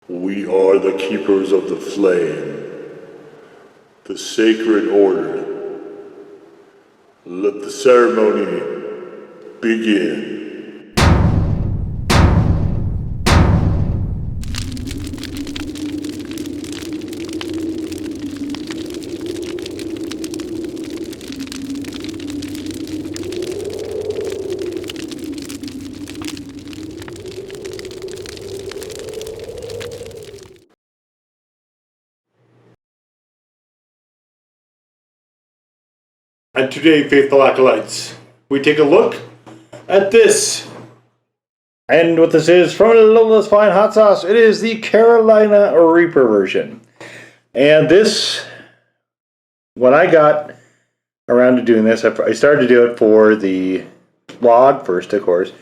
We are the keepers of the flame, the sacred order. Let the ceremony begin. And today, faithful acolytes, we take a look at this. And what this is from Lola's Fine Hot Sauce, it is the Carolina Reaper version. And this, when I got around to doing this, I started to do it for the vlog first, of course.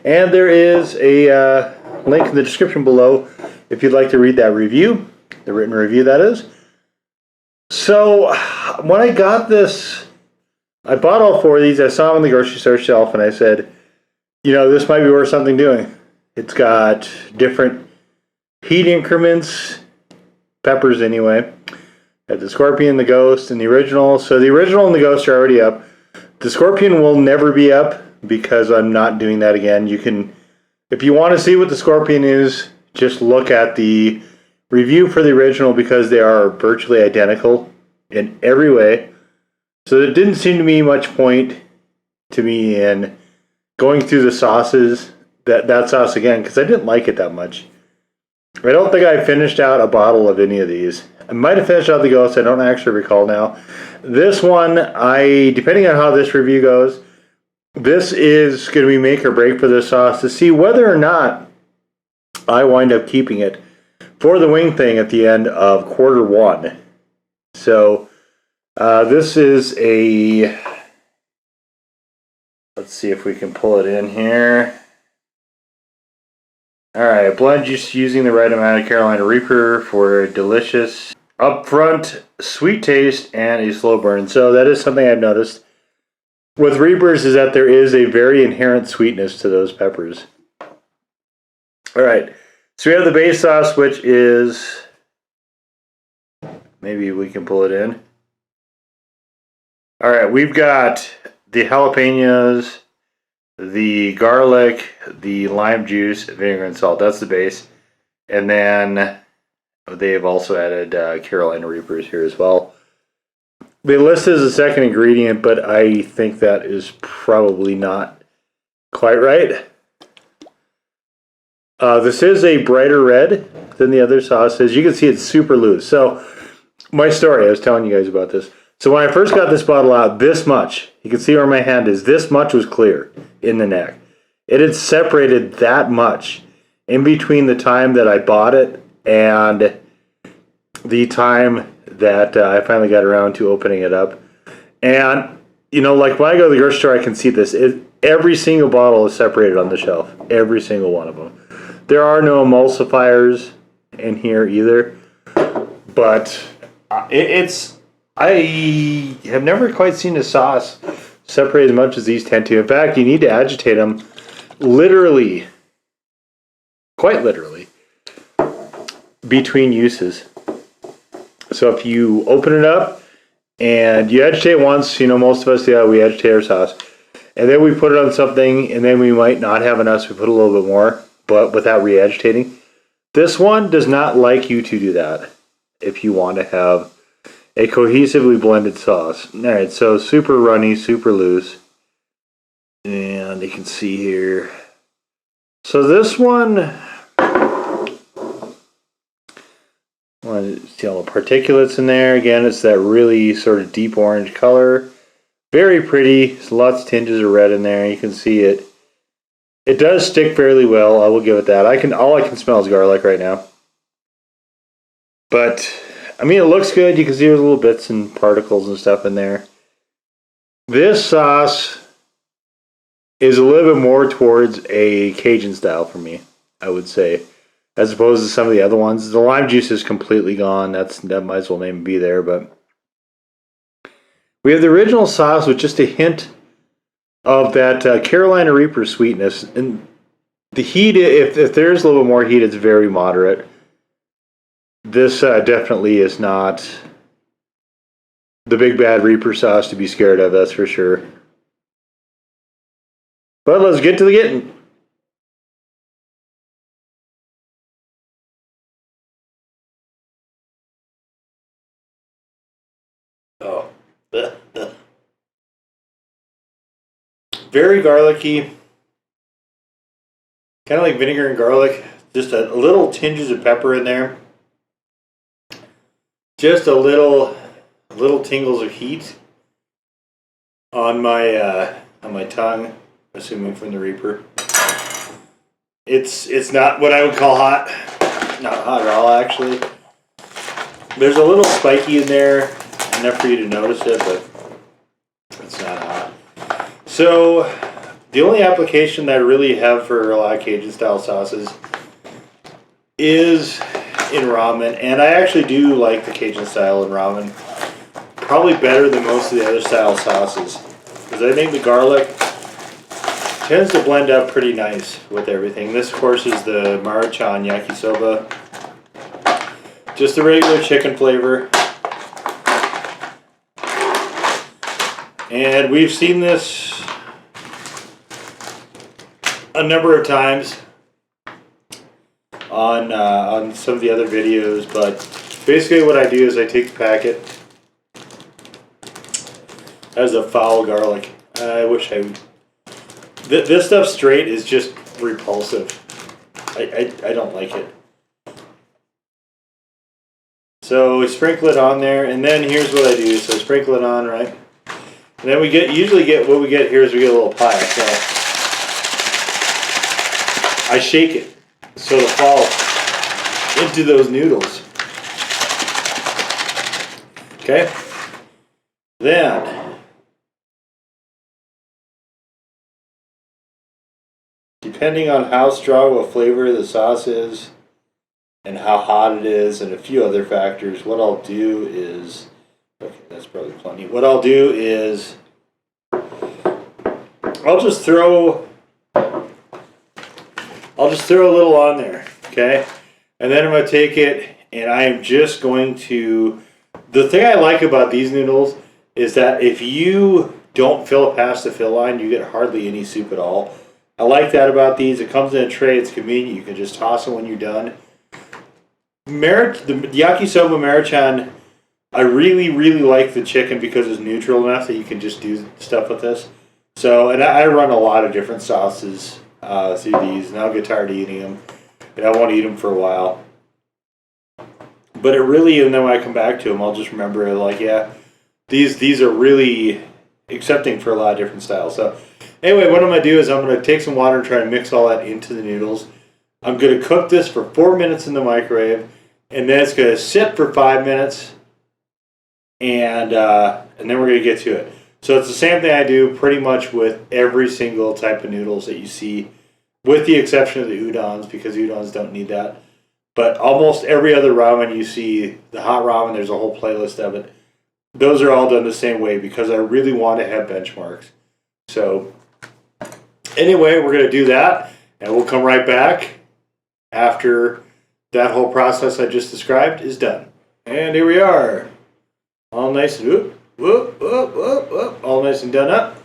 And there is a link in the description below if you'd like to read that review, the written review that is. So, when I got this, I bought all four of these. I saw them on the grocery store shelf, and I said, you know, this might be worth something doing. It's got different heat increments, peppers anyway. Got the Scorpion, the Ghost, and the original. So the original and the Ghost are already up. The Scorpion will never be up because I'm not doing that again. You can, if you want to see what the Scorpion is, just look at the review for the original because they are virtually identical in every way. So there didn't seem to be much point to me in going through the sauces, that sauce again, because I didn't like it that much. I don't think I finished out a bottle of any of these. I might have finished out the Ghost, I don't actually recall now. This one, depending on how this review goes, this is going to be make or break for this sauce to see whether or not I wind up keeping it for the wing thing at the end of Q1. So, this is a, let's see if we can pull it in here. Alright, blend just using the right amount of Carolina Reaper for a delicious, upfront, sweet taste and a slow burn. So that is something I've noticed with Reapers, is that there is a very inherent sweetness to those peppers. Alright, so we have the base sauce, which is, maybe we can pull it in. Alright, we've got the jalapenos, the garlic, the lime juice, vinegar, and salt. That's the base. And then they've also added Carolina Reapers here as well. They list as a second ingredient, but I think that is probably not quite right. This is a brighter red than the other sauces. You can see it's super loose. So, my story, I was telling you guys about this. So when I first got this bottle out, this much, you can see where my hand is, this much was clear in the neck. It had separated that much in between the time that I bought it and the time that I finally got around to opening it up. And, you know, like when I go to the grocery store, I can see this. Every single bottle is separated on the shelf. Every single one of them. There are no emulsifiers in here either. But I have never quite seen a sauce separate as much as these tend to. In fact, you need to agitate them literally, quite literally, between uses. So if you open it up and you agitate once, you know, most of us, yeah, we agitate our sauce. And then we put it on something, and then we might not have enough, so we put a little bit more, but without re-agitating. This one does not like you to do that if you want to have a cohesively blended sauce. Alright, so super runny, super loose. And you can see here. So this one, see all the particulates in there. Again, it's that really sort of deep orange color. Very pretty. There's lots of tinges of red in there. You can see it. It does stick fairly well. I will give it that. All I can smell is garlic right now. But I mean, it looks good. You can see there's little bits and particles and stuff in there. This sauce is a little bit more towards a Cajun style for me, I would say, as opposed to some of the other ones. The lime juice is completely gone. That might as well even be there. But we have the original sauce with just a hint of that Carolina Reaper sweetness. And the heat, if there's a little bit more heat, it's very moderate. This definitely is not the big bad Reaper sauce to be scared of, that's for sure. But let's get to the getting. Oh. Very garlicky. Kind of like vinegar and garlic. Just a little tinges of pepper in there. Just a little tingles of heat on my tongue, assuming from the Reaper. It's not what I would call hot. Not hot at all, actually. There's a little spiky in there, enough for you to notice it, but it's not hot. So, the only application that I really have for a lot of Cajun style sauces is in ramen, and I actually do like the Cajun style in ramen. Probably better than most of the other style sauces, because I think the garlic tends to blend up pretty nice with everything. This, of course, is the Maruchan Yakisoba. Just the regular chicken flavor. And we've seen this a number of times on some of the other videos, but basically what I do is I take the packet as a foul garlic. I wish I would. This stuff straight is just repulsive. I don't like it. So we sprinkle it on there, and then here's what I do. So I sprinkle it on, right? And then usually get what we get here is we get a little pie. So I shake it so it'll fall into those noodles. Okay? Then, depending on how strong of a flavor the sauce is and how hot it is and a few other factors, what I'll do is, okay, that's probably plenty. What I'll do is I'll just throw a little on there, okay? And then I'm going to take it and I am just going to, the thing I like about these noodles is that if you don't fill it past the fill line, you get hardly any soup at all. I like that about these. It comes in a tray, it's convenient, you can just toss it when you're done. The Yakisoba Maruchan, I really like the chicken because it's neutral enough that you can just do stuff with this. So, and I run a lot of different sauces through these, and I'll get tired of eating them, and I won't eat them for a while. But it really, and then when I come back to them, I'll just remember, like, yeah, these are really accepting for a lot of different styles. So, anyway, what I'm going to do is I'm going to take some water and try to mix all that into the noodles. I'm going to cook this for 4 minutes in the microwave, and then it's going to sit for 5 minutes, and then we're going to get to it. So it's the same thing I do pretty much with every single type of noodles that you see, with the exception of the udons, because udons don't need that. But almost every other ramen you see, the hot ramen, there's a whole playlist of it. Those are all done the same way because I really want to have benchmarks. So anyway, we're going to do that, and we'll come right back after that whole process I just described is done. And here we are. All nice and whoop, all nice and done up.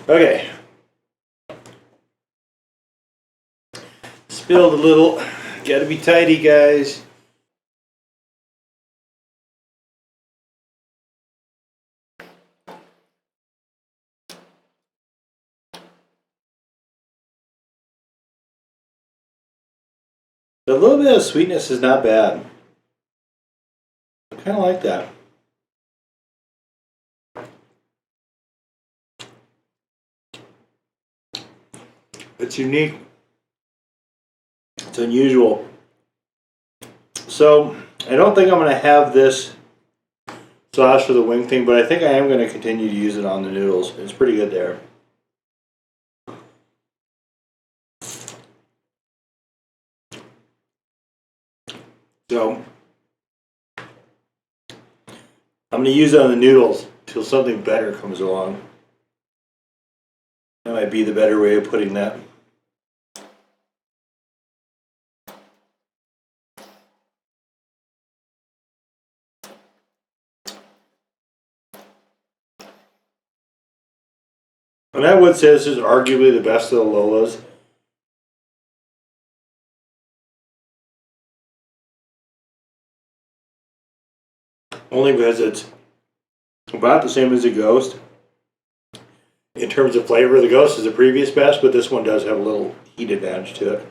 Okay. Spilled a little. Gotta be tidy, guys. A little bit of sweetness is not bad. I kind of like that. It's unique. It's unusual. So, I don't think I'm going to have this sauce for the wing thing, but I think I am going to continue to use it on the noodles. It's pretty good there. So, I'm going to use it on the noodles until something better comes along. That might be the better way of putting that. And I would say this is arguably the best of the Lolas. Only because it's about the same as the Ghost. In terms of flavor, the Ghost is the previous best, but this one does have a little heat advantage to it.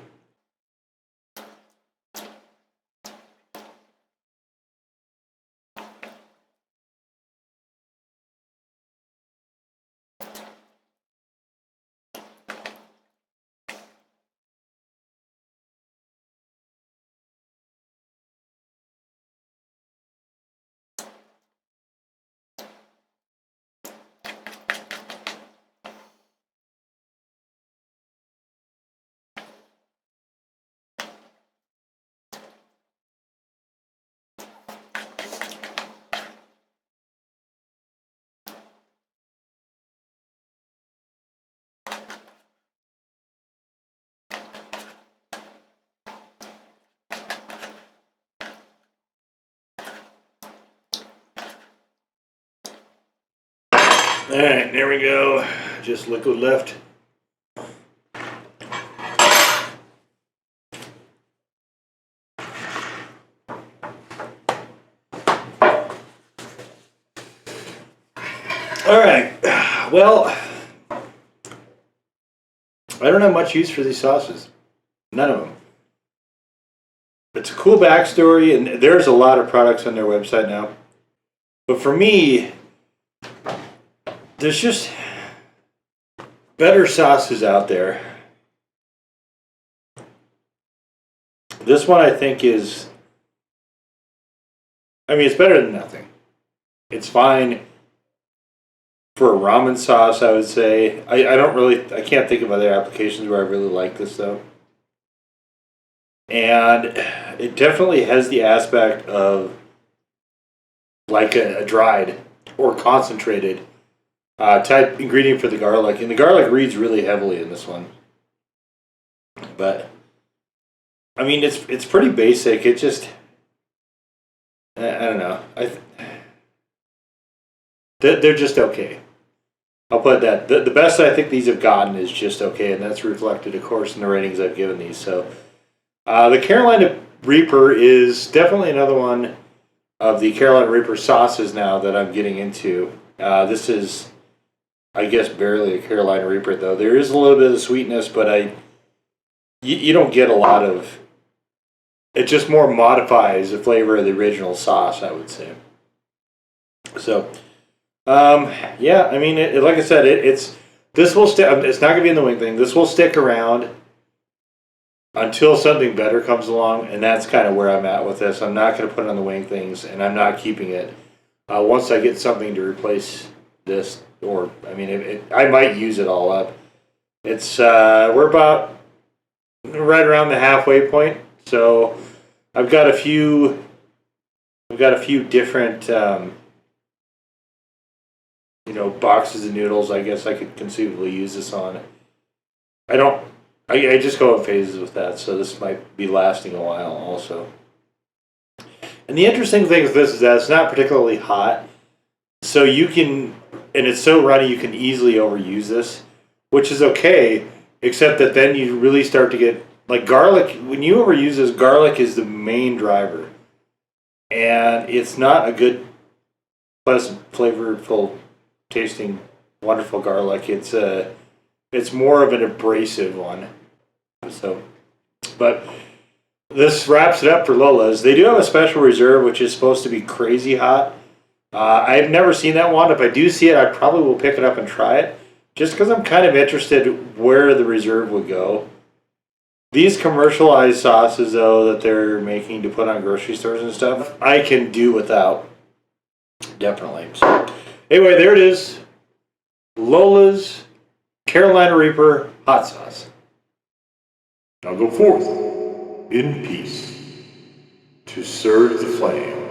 Alright, there we go. Just liquid left. Alright, well, I don't have much use for these sauces. None of them. It's a cool backstory, and there's a lot of products on their website now. But for me, there's just better sauces out there. This one I think is, it's better than nothing. It's fine for a ramen sauce, I would say. I can't think of other applications where I really like this though. And it definitely has the aspect of like a dried or concentrated type ingredient for the garlic, and the garlic reads really heavily in this one. But it's pretty basic. It just I don't know. They're just okay. I'll put that. The best I think these have gotten is just okay, and that's reflected, of course, in the ratings I've given these. So the Carolina Reaper is definitely another one of the Carolina Reaper sauces now that I'm getting into. This is, I guess, barely a Carolina Reaper, though. There is a little bit of sweetness, but you don't get a lot of... It just more modifies the flavor of the original sauce, I would say. So, yeah, like I said, this will stick. It's not going to be in the wing thing. This will stick around until something better comes along, and that's kind of where I'm at with this. I'm not going to put it on the wing things, and I'm not keeping it. Once I get something to replace this, or I might use it all up. It's we're about right around the halfway point, so I've got a few different boxes of noodles. I guess I could conceivably use this on. I just go in phases with that, so this might be lasting a while also. And the interesting thing with this is that it's not particularly hot, so you can, and it's so runny, you can easily overuse this, which is okay, except that then you really start to get, like garlic, when you overuse this, garlic is the main driver. And it's not a good, pleasant, flavorful, tasting, wonderful garlic. It's more of an abrasive one. So, but this wraps it up for Lola's. They do have a special reserve, which is supposed to be crazy hot. I've never seen that one. If I do see it, I probably will pick it up and try it, just because I'm kind of interested where the reserve would go. These commercialized sauces, though, that they're making to put on grocery stores and stuff, I can do without. Definitely. So, anyway, there it is. Lola's Carolina Reaper hot sauce. Now go forth in peace to serve the flame.